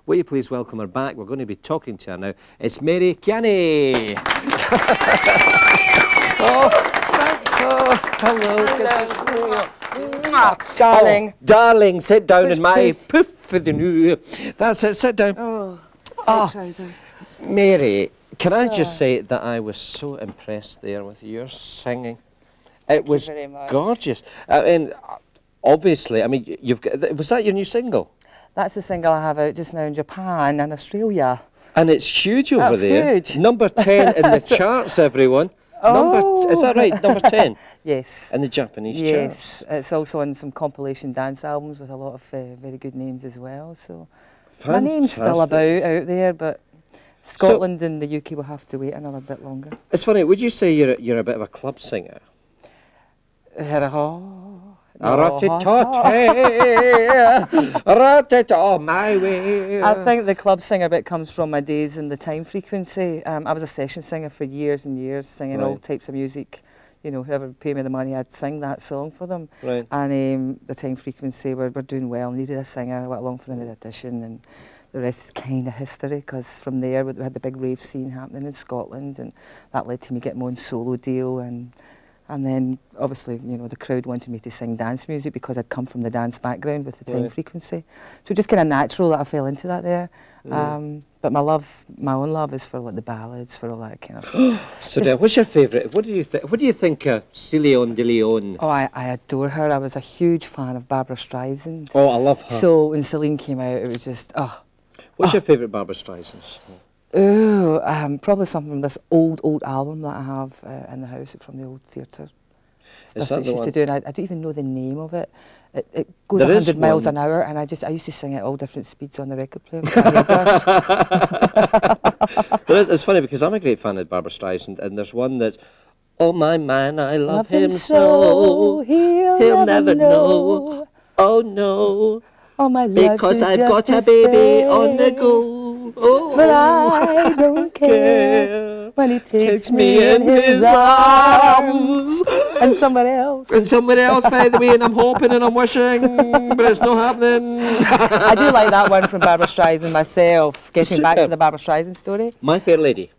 Will you please welcome her back? We're going to be talking to her now. It's Mary Kiani. Oh, hello. Darling. Oh, darling, sit down in my poof for the new. That's it, sit down. Trousers. Mary, can I just say that I was so impressed there with your singing. It was very much. Gorgeous. I mean, obviously, I mean, you've got, was that your new single? That's the single I have out just now in Japan and Australia. And it's huge over there. Huge. Number 10 in the charts, everyone. Is that right? Number 10? Yes. In the Japanese charts. Yes. It's also on some compilation dance albums with a lot of very good names as well. So Fantastic. my name's still about out there, but Scotland and the UK will have to wait another bit longer. It's funny, would you say you're a bit of a club singer? Oh, my way. I think the club singer bit comes from my days in the Time Frequency. I was a session singer for years and years, singing all types of music. You know, whoever would pay me the money, I'd sing that song for them. Right. And the Time Frequency were doing well, needed a singer. I went along for an audition, and the rest is kind of history, because from there we had the big rave scene happening in Scotland, and that led to me getting my own solo deal. And then, obviously, you know, the crowd wanted me to sing dance music because I'd come from the dance background with the Time Frequency. So just kind of natural that I fell into that there. But my own love is for like the ballads, for all that kind of. So then, what's your favourite? What do you think of Celine Dion? Oh, I adore her. I was a huge fan of Barbara Streisand. Oh, I love her. So when Celine came out, it was just, What's your favourite Barbara Streisand song? Oh, probably something from this old album that I have in the house from the old theatre stuff that she used to do, and I don't even know the name of it. It goes 100 miles an hour, and I used to sing at all different speeds on the record player. It's funny because I'm a great fan of Barbara Streisand, and there's one that's, oh my man, I love him so, he'll never know. Oh no. Oh, my love, because I've got a baby on the go. Oh, but I don't care when he takes me in his arms. And somebody else. And somebody else, by the way, and I'm hoping and I'm wishing, but it's not happening. I do like that one from Barbara Streisand myself, getting back to the Barbara Streisand story. My Fair Lady.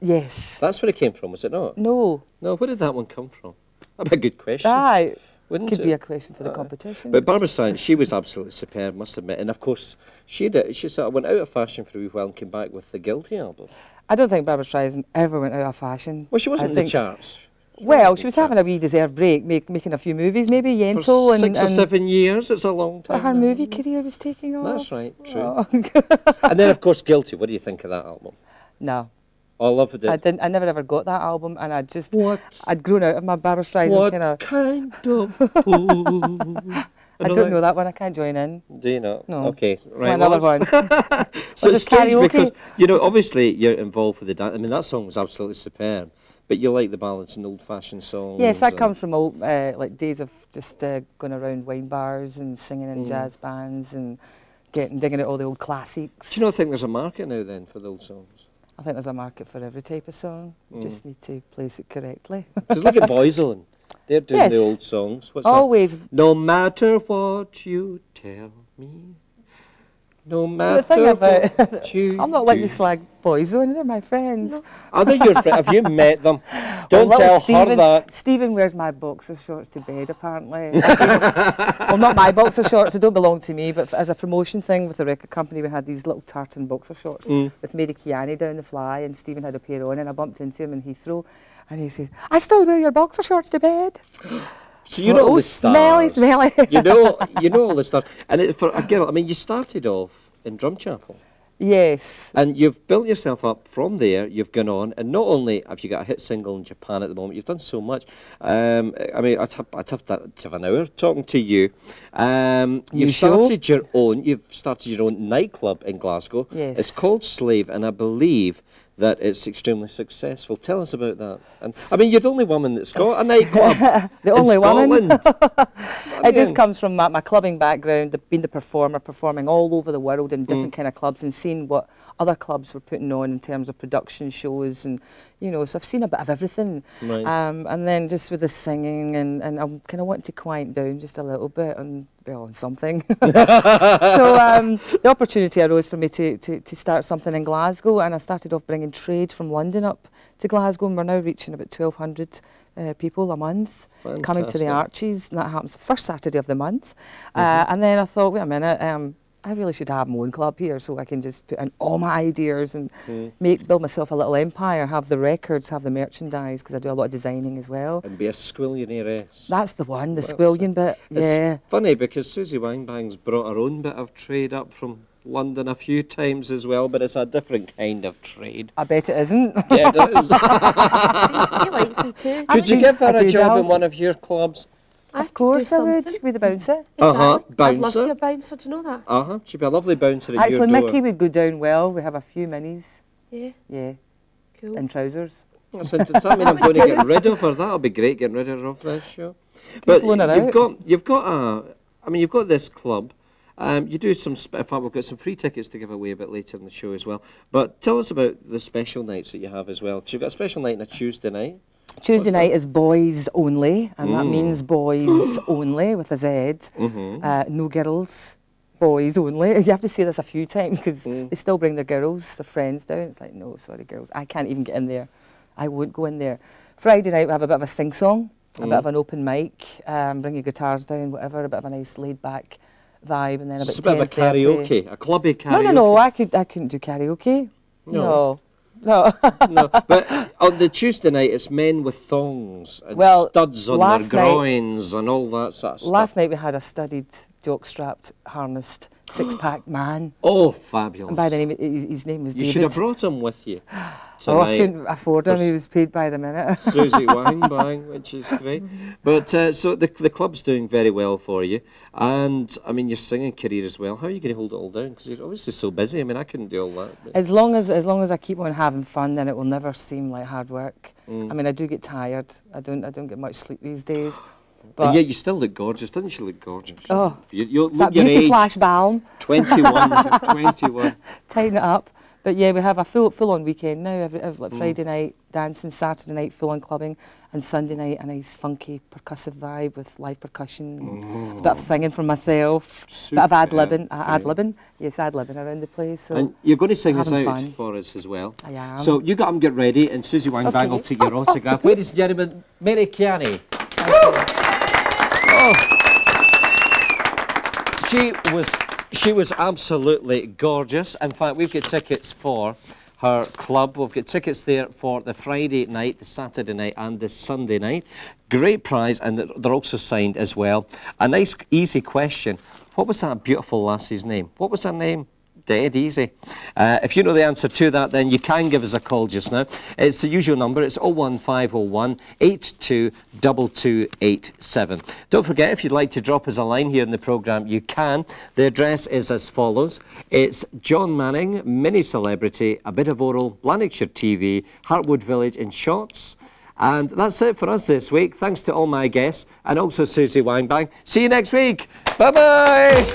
Yes. That's where it came from, was it not? No. No, where did that one come from? That'd be a good question. Aye. Wouldn't Could it? be a question for the competition. But Barbara Streisand, she was absolutely superb, must admit. And of course, she sort of went out of fashion for a wee while and came back with the Guilty album. I don't think Barbara Streisand ever went out of fashion. Well, she wasn't in the charts. Well, she was having a wee deserved break, making a few movies, maybe Yentl. For 6 or 7 years, it's a long time. But her movie career was taking off. That's right, true. And then, of course, Guilty. What do you think of that album? No. I love it. I never ever got that album, and I'd grown out of my Barbara Streisand kind of. What kind of fool? I don't know that one. I can't join in. Do you not? No. Okay, right. Another one. So it's strange because, you know, obviously you're involved with the dance. I mean, that song was absolutely superb. But you like the ballads and old-fashioned songs. Yes, that comes from old, like days of just going around wine bars and singing in jazz bands and digging at all the old classics. Do you not think there's a market now then for the old songs? I think there's a market for every type of song. You just need to place it correctly. Because look at Boyzone. They're doing the old songs. What's always. That? No matter what you tell me, no matter what you I'm not letting you slag Boyzone, they're my friends. No. Are they your friends? Have you met them? Don't tell her that. Stephen wears my boxer shorts to bed, apparently. Well, not my boxer shorts, they don't belong to me, but as a promotion thing with the record company, we had these little tartan boxer shorts with Mary Kiani down the fly, and Stephen had a pair on, and I bumped into him in Heathrow, and he says, I still wear your boxer shorts to bed. So you know all the stars. Smelly. you know all the stars. And for a girl, I mean, you started off in Drumchapel. Yes. And you've built yourself up from there, you've gone on, and not only have you got a hit single in Japan at the moment, you've done so much. I mean, I'd have to have an hour talking to you. You've started your own nightclub in Glasgow. Yes. It's called Slave, and I believe that it's extremely successful. Tell us about that. And I mean, you're the only woman that's got a nightclub. The only woman. It just comes from my clubbing background, being the performer, performing all over the world in different kind of clubs and seeing what other clubs were putting on in terms of production shows, and you know, so I've seen a bit of everything. Right. And then just with the singing, and I'm kind of wanting to quiet down just a little bit on something. So the opportunity arose for me to start something in Glasgow, and I started off bringing trade from London up to Glasgow, and we're now reaching about 1,200 people a month. Fantastic. Coming to the Arches, and that happens the first Saturday of the month. And then I thought, wait a minute, I really should have my own club here so I can just put in all my ideas and build myself a little empire, have the records, have the merchandise, because I do a lot of designing as well. And be a squillionnairess. That's the one, the squillion bit, yeah. It's funny because Susie Wangbang's brought her own bit of trade up from London a few times as well, but it's a different kind of trade. I bet it isn't. Yeah, it is. She likes me too. Could you give her a job in one of your clubs? Of course I would. She'd be the bouncer. Exactly. Bouncer. I'd love to be a bouncer, do you know that? She'd be a lovely bouncer at your door. Actually, Mickey would go down well. We have a few minis. Yeah. Yeah. Cool. And trousers. Does that mean I'm going to get rid of her? That'll be great, getting rid of her off this show. But you've got this club. You do some, in fact, we've got some free tickets to give away a bit later in the show as well. But tell us about the special nights that you have as well. Because you've got a special night on a Tuesday night. Tuesday night is boys only, and that means boys only with a Z. No girls, boys only. You have to say this a few times because they still bring their girls, their friends down. It's like, no, sorry girls, I can't even get in there. I won't go in there. Friday night we have a bit of a sing-song, a bit of an open mic, bring your guitars down, whatever, a bit of a nice laid-back vibe, and then It's a bit of a karaoke, a clubby karaoke. No, I couldn't do karaoke. No. No. No, but on the Tuesday night, it's men with thongs and studs on their groins and all that sort of stuff. Last night we had a studied, jock-strapped, harnessed, six-pack man. Oh, fabulous. And by the name, his name was David. You should have brought him with you tonight. Oh, I couldn't afford him. He was paid by the minute. Susie Wangbang, which is great. But so the club's doing very well for you. And, I mean, your singing career as well. How are you going to hold it all down? Because you're obviously so busy. I mean, I couldn't do all that. But. As long as I keep on having fun, then it will never seem like hard work. I mean, I do get tired. I don't get much sleep these days. But and yet you still look gorgeous. Doesn't she look gorgeous? Oh, you that beauty flash balm. 21. 21. Tighten it up. But yeah, we have a full-on weekend now. Every like Friday night dancing, Saturday night full-on clubbing, and Sunday night a nice funky percussive vibe with live percussion, a bit of singing from myself, a bit of ad-libbing. Yes, ad-libbing around the place. So and you're going to sing us out fun for us as well. I am. So you got get ready, and Susie Wangbang will take your autograph. Ladies and gentlemen, Mary Kiani. Oh, she was absolutely gorgeous. In fact, we've got tickets for her club. We've got tickets there for the Friday night, the Saturday night and the Sunday night. Great prize, and they're also signed as well. A nice, easy question. What was that beautiful lassie's name? What was her name? Dead easy. If you know the answer to that, then you can give us a call just now. It's the usual number. It's 01501 822287. Don't forget, if you'd like to drop us a line here in the programme, you can. The address is as follows. It's John Manning, Mini Celebrity, A Bit of Oral, Lanarkshire TV, Hartwood Village in Shotts. And that's it for us this week. Thanks to all my guests and also Susie Wangbang. See you next week. Bye-bye.